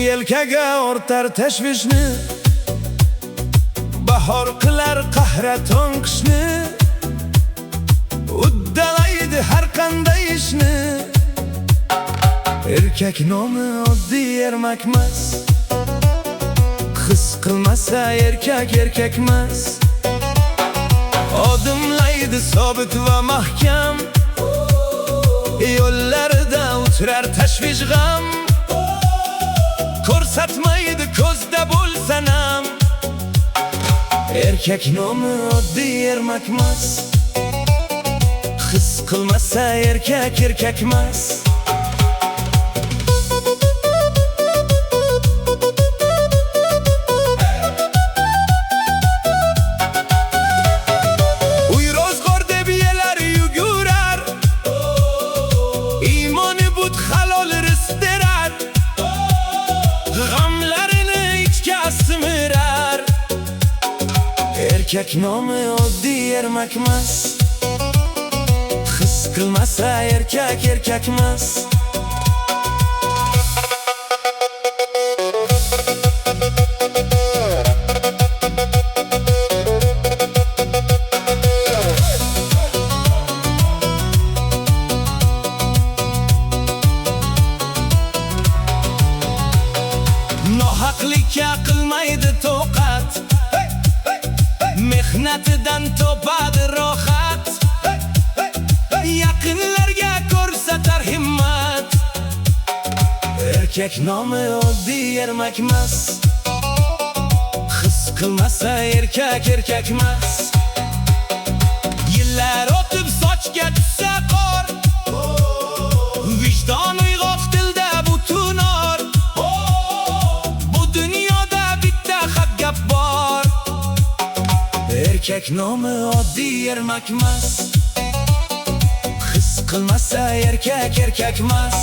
Yelkaga ortar tashvishni, bahor qilar qahraton qishni, uddalaydi har qanday ishni. Erkak nomi oddiy ermakmas, his qilmasa erkak erkakmas. Odimlaydi sobit va mahkam, yo'llarida o'tirar tashvish g'am. Ko'rsatmaydi ko'zda bo'lsa nam. Erkak nomi oddiy ermakmas, his qilmasa erkak erkakmas. Uy ro'zg'or deb yelar yugurar, iymoni but halol rizq berar. G'amlarini ichga simirar. Erkak nomi oddiy ermakmas, his qilmasa erkak erkakmas. Nohaqlikka qilmaydi toqat, mehnatidan topadi rohat. Yaqinlarga ko'rsatar himmat. Erkak nomi oddiy ermakmas, his qilmasa erkak erkakmas. Yillar o'tib sochga tushsa qor, vijdon uyg'oq dilda butun or. Bu dunyoda bitta haq gap bor. Erkak nomi oddiy ermakmas, his qilmasa erkak erkakmas.